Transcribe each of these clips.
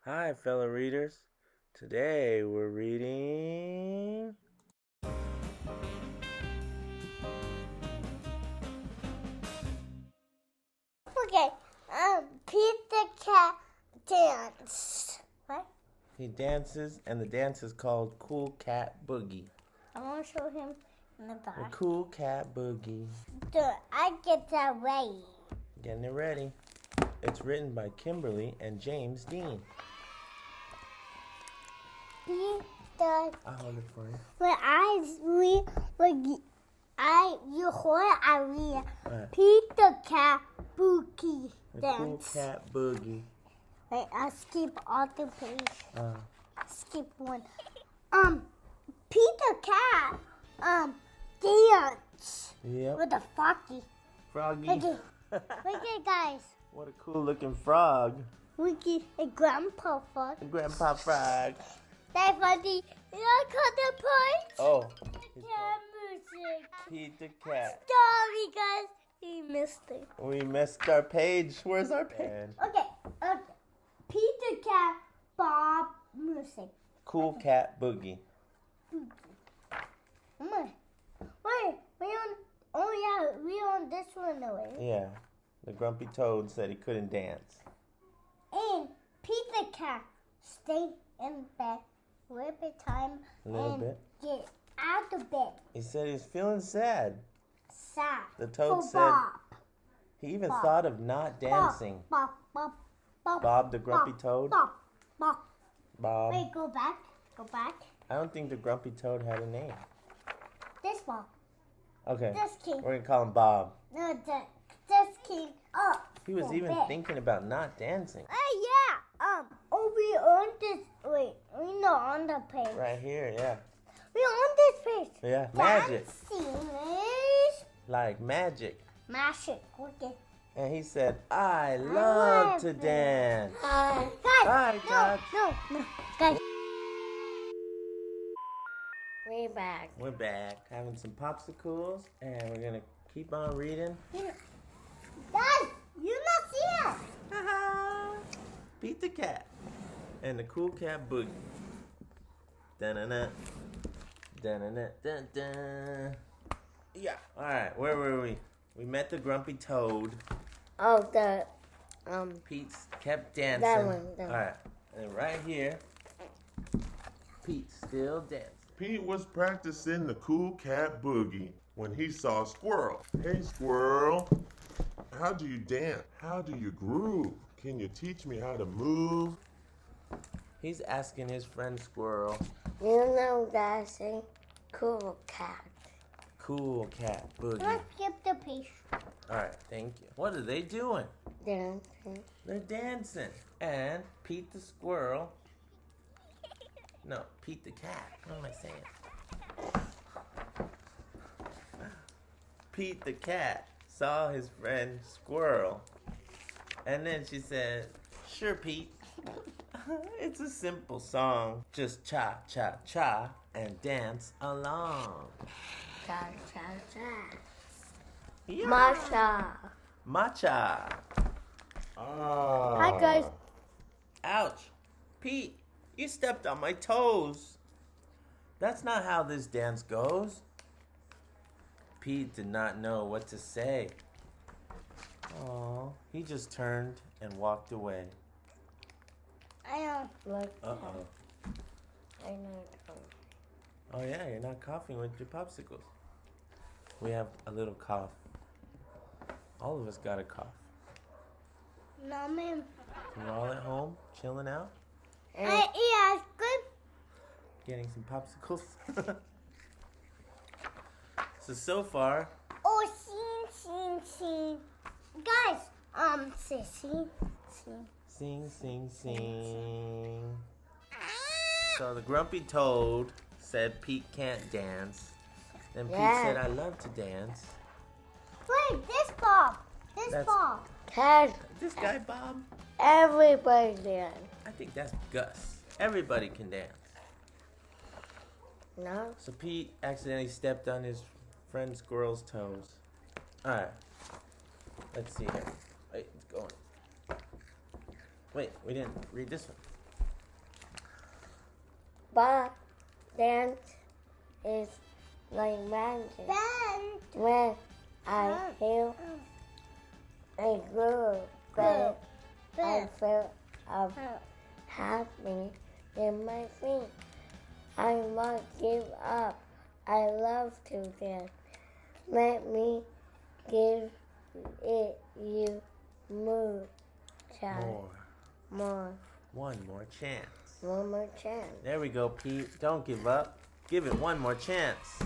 Hi, fellow readers. Today we're reading. Okay, Pete the Cat danced. What? He dances, and the dance is called Cool Cat Boogie. I want to show him in the The back. Cool Cat Boogie. I get that ready. Getting it ready. It's written by Kimberly and James Dean. Pete the I'll hold it for you. you hold it, I read. Right. Pete the Cat Boogie The dance. Cool Cat Boogie. Wait, I skip all the page. Skip one. Pete the Cat dance Yep. with a froggy. Froggy. Look at guys. What a cool looking frog. Look at a grandpa frog. Grandpa Frog. That's funny. You know the point? Oh. He's Cat called music. Pete the Cat. Sorry guys, we missed it. We missed our page. Where's our page? Okay. Pete the Cat Bob music. Cool Cat Boogie. Wait, we on this one away. Yeah. The grumpy toad said he couldn't dance. And Pete the Cat stay in bed a little bit time A little and bit. get out of bed. He said he's feeling sad. Sad. The toad For said Bob. he even Bob. thought of not dancing. Bob. Bob the grumpy toad? Bob. Bob. Wait, go back. I don't think the grumpy toad had a name. This Bob. Okay. This king. We're going to call him Bob. No, this king up. He was for even bed. thinking about not dancing. Hey, yeah. We on this. Wait, we not on the page. Right here, yeah. We on this page. Yeah, magic. Dancing is Like magic. magic. Okay. And he said, I love to dance. Guys. Bye, Dad. No. Guys. We're back. We're back having some popsicles, and we're going to keep on reading. Guys, you not see us. Pete the Cat and the Cool Cat Boogie. Dun-dun-dun. Dun-dun-dun. Dun-dun. Yeah. All right, where were we? We met the grumpy toad. Oh, the Pete kept dancing. That one. All right, and right here, Pete still dancing. Pete was practicing the Cool Cat Boogie when he saw a squirrel. Hey, squirrel, how do you dance? How do you groove? Can you teach me how to move? He's asking his friend Squirrel. You know that's a cool cat. Cool Cat Boogie. Let's skip the page. All right, thank you. What are they doing? Dancing. They're dancing. And Pete the Squirrel. No, Pete the Cat. What am I saying? Pete the Cat saw his friend Squirrel. And then she said, sure, Pete. It's a simple song. Just cha-cha-cha and dance along. Cha cha cha. Yeah. Masha. Matcha. Hi guys. Ouch. Pete, you stepped on my toes. That's not how this dance goes. Pete did not know what to say. Oh, he just turned and walked away. I don't like Uh-oh. I know. Oh yeah, you're not coughing with your popsicles. We have a little cough. All of us got a cough. No, ma'am. We're all at home, chilling out, Yeah, it's good. getting some popsicles. So far, Oh, scene. Guys, scene. sing. So the grumpy toad said Pete can't dance. Then Pete Yeah. said, I love to dance. Wait, this Bob. That's- Ted. This guy, Bob, Everybody there. I think that's Gus. Everybody can dance. No. So Pete accidentally stepped on his friend Squirrel's toes. Alright. Let's see here. Wait, it's going. Wait, we didn't read this one. But dance is like magic. When I hear a good bed, I feel happy in my feet. I won't give up. I love to dance. Let me give it you more chance. More. One more chance. One more chance. There we go, Pete. Don't give up. Give it one more chance.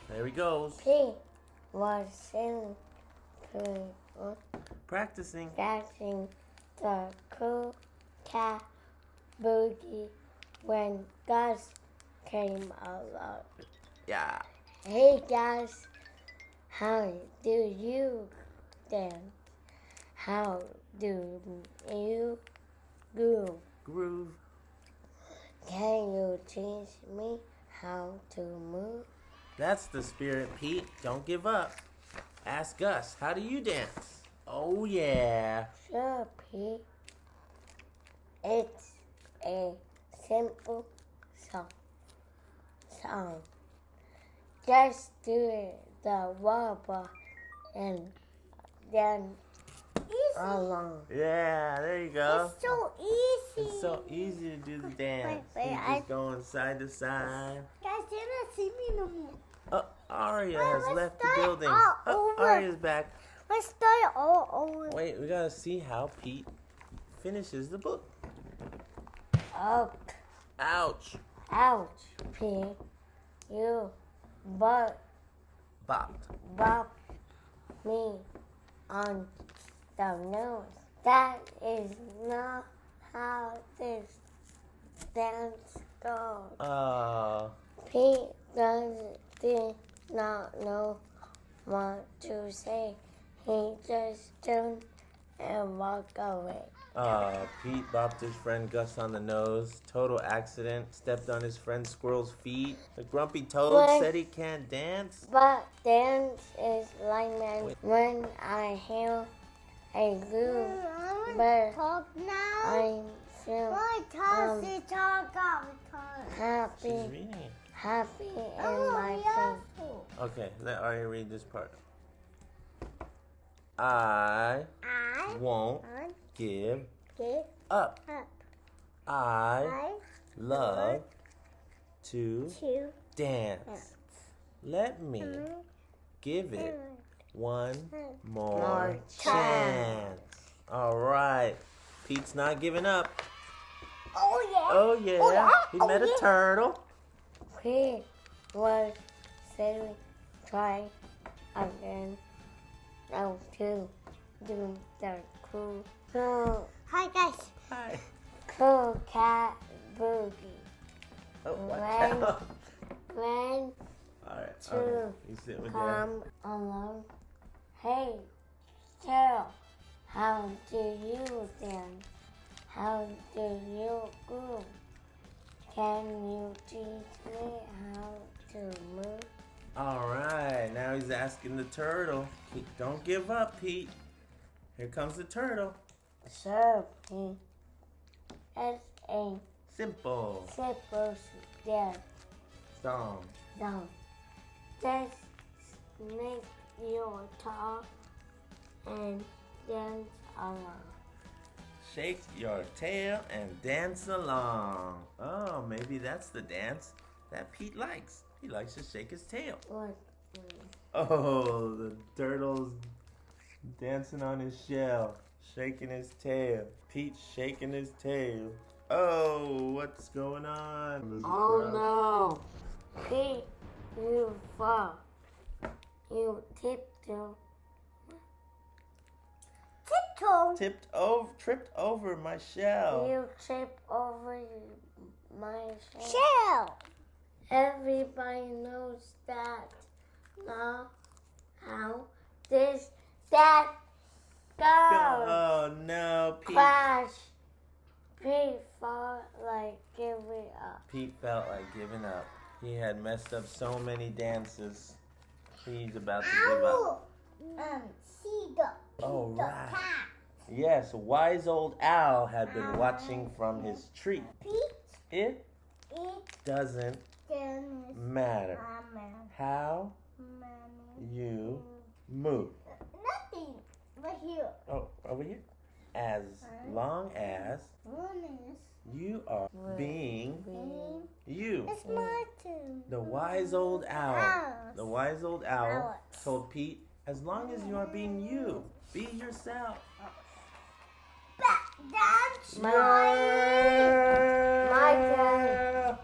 There he goes. Pete was singing, Practicing. catching the Cool Cat Boogie when Gus came along. Yeah. Hey guys, how do you dance? How do you Groove. Can you teach me how to move? That's the spirit, Pete. Don't give up. Ask us, how do you dance? Oh, yeah. Sure, Pete. It's a simple song. Just do the wobble and then along. Yeah, there you go. It's so easy. It's so easy to do the dance. Wait, He's just going side to side. Guys, you're not seeing me no more. Oh, Arya has let's left the start building. all Oh, over. Arya's back. Let's start all over. Wait, we gotta see how Pete finishes the book. Oh, Ouch. ouch, Pete. You but Bopped. bop me on the nose. That is not how this dance goes. Pete did not know what to say. He just turned and walked away. Pete bopped his friend Gus on the nose. Total accident. Stepped on his friend Squirrel's feet. The grumpy toad What? said he can't dance. But dance is like magic. When I hear a good bird, Talk now. I feel My Tassie talk all the time. She's happy, reading it. happy in Oh, my yeah. feet. Okay, let Arya read this part. I I won't want give give up. up. I love to To dance. Let me give it one more chance. All right. Pete's not giving up. Oh yeah. Oh, yeah. Oh, yeah. He Oh, met a yeah. turtle. He was saying, try again. Now to do the Hi guys. Hi. Cool Cat Boogie. Oh, watch When- out. When All right. Two. Okay. You sit with Dad. come along. Hey, Carol, how do you dance? How do you groove? Can you teach me how to move? All right. Now he's asking the turtle. Don't give up, Pete. Here comes the turtle. Sure, Pete. It's a Simple simple dance. song. Down. Just make your talk and dance along. Shake your tail and dance along. Oh, maybe that's the dance that Pete likes. He likes to shake his tail. What? Oh, the turtle's dancing on his shell, shaking his tail. Pete's shaking his tail. Oh, what's going on? Oh no! Pete, you fall. You tiptoe. Tiptoe. Tripped over my shell. You trip over my shell. Shell. Everybody knows that. Now, how this that goes. Oh no, Pete. Crash. Pete fall like giving up. Pete felt like giving up. He had messed up so many dances. He's about to give up. See the Oh, the right. cat. Yes, wise old owl had been watching from his tree. Pete. It doesn't matter how you move. Nothing. Right here. Oh, over here. As long as you are being you. It's my turn. The wise old owl. The wise old owl told Pete, as long as you are being you, be yourself. That's My turn.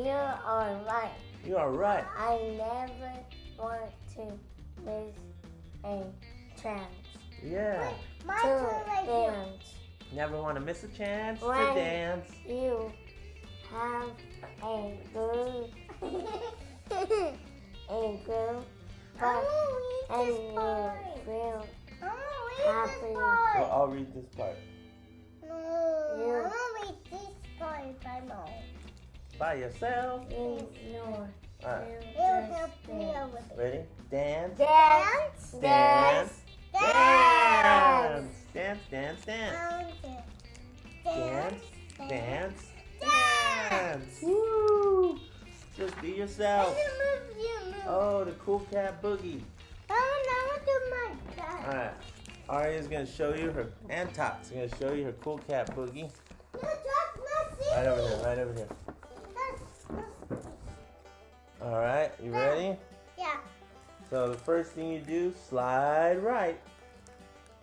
You are right. You are right. I never want to miss a chance Yeah. my to turn right here. dance. Never want to miss a chance to When dance. you have a good, but and you feel happy. Well, I'll read this part. No, I want to read this part by mom. By yourself. in your All right. It'll help me out with it. Ready? Dance. dance, Dance. Dance. Dance. Dance. Dance. Dance. Dance. Dance. Dance. Dance. Dance. Woo! Just be yourself. Move. Oh, the Cool Cat Boogie. I want to do my dad. All right. Arya's gonna show you her, and Tot's gonna show you her Cool Cat Boogie. No, that's not Right over here. Right over here. All right. You ready? Yeah. So the first thing you do, slide right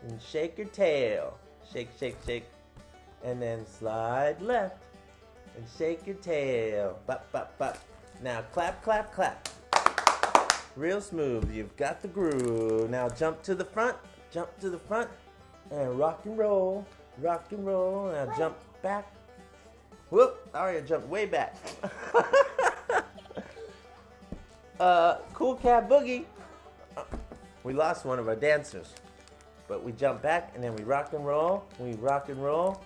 and shake your tail. Shake, shake, shake. And then slide left and shake your tail. Bop, bop, bop. Now clap, clap, clap. Real smooth. You've got the groove. Now jump to the front. Jump to the front and rock and roll. Rock and roll. Now jump back. Whoop. Arya jumped way back. Cool Cat Boogie. We lost one of our dancers, but we jump back and then we rock and roll. We rock and roll,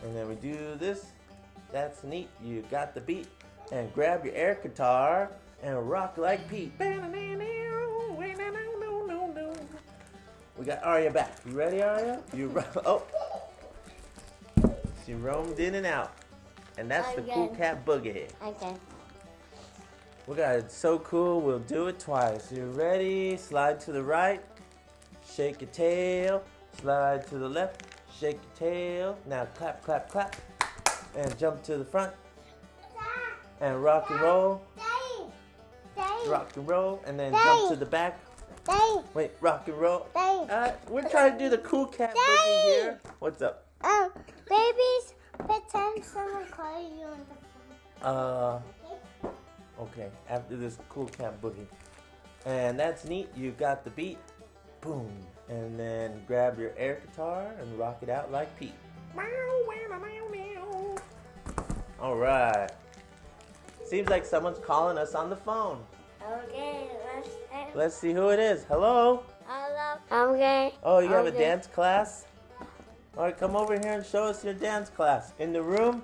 and then we do this. That's neat. You got the beat, and grab your air guitar and rock like Pete. We got Arya back. You ready, Arya? Oh, she roamed in and out, and that's the Cool Cat Boogie. Okay. We got it so cool, we'll do it twice. You ready? Slide to the right, shake your tail, slide to the left, shake your tail. Now clap, clap, clap, and jump to the front, and rock and roll, rock and roll, and then jump to the back. Wait, rock and roll. We're trying to do the Cool Cat Boogie here. What's up? Babies, pretend someone call you on the phone. Okay, after this Cool Cat Boogie. And that's neat. You got the beat. Boom. And then grab your air guitar and rock it out like Pete. All right. Seems like someone's calling us on the phone. Okay, Let's see who it is. Hello? hello. Okay. Oh, you have a Okay. dance class? All right, come over here and show us your dance class. In the room?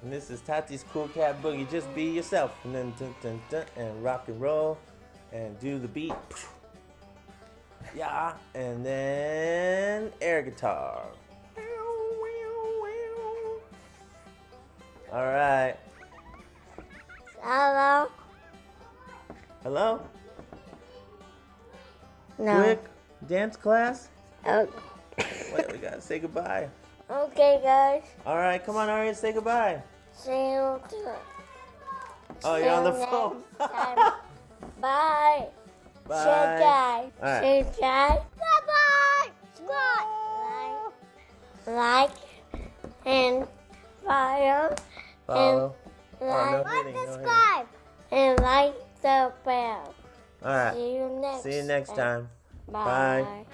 And this is Tati's Cool Cat Boogie. Just be yourself. And then dun, dun, dun, and rock and roll. And do the beat. Yeah. And then air guitar. All right. Hello. Hello? No. Quick dance class? Oh, Wait, we gotta say goodbye. okay, guys. All right, come on, Arya, say goodbye. See you. Oh, you're on the See you phone. next time. Bye. Bye. Say bye. All right. Say bye. Bye-bye. Squat. Like and follow Follow. and Oh, no like hitting, no hitting. Subscribe. and like the bell. All right. See you next. See you next time. Bye. Bye.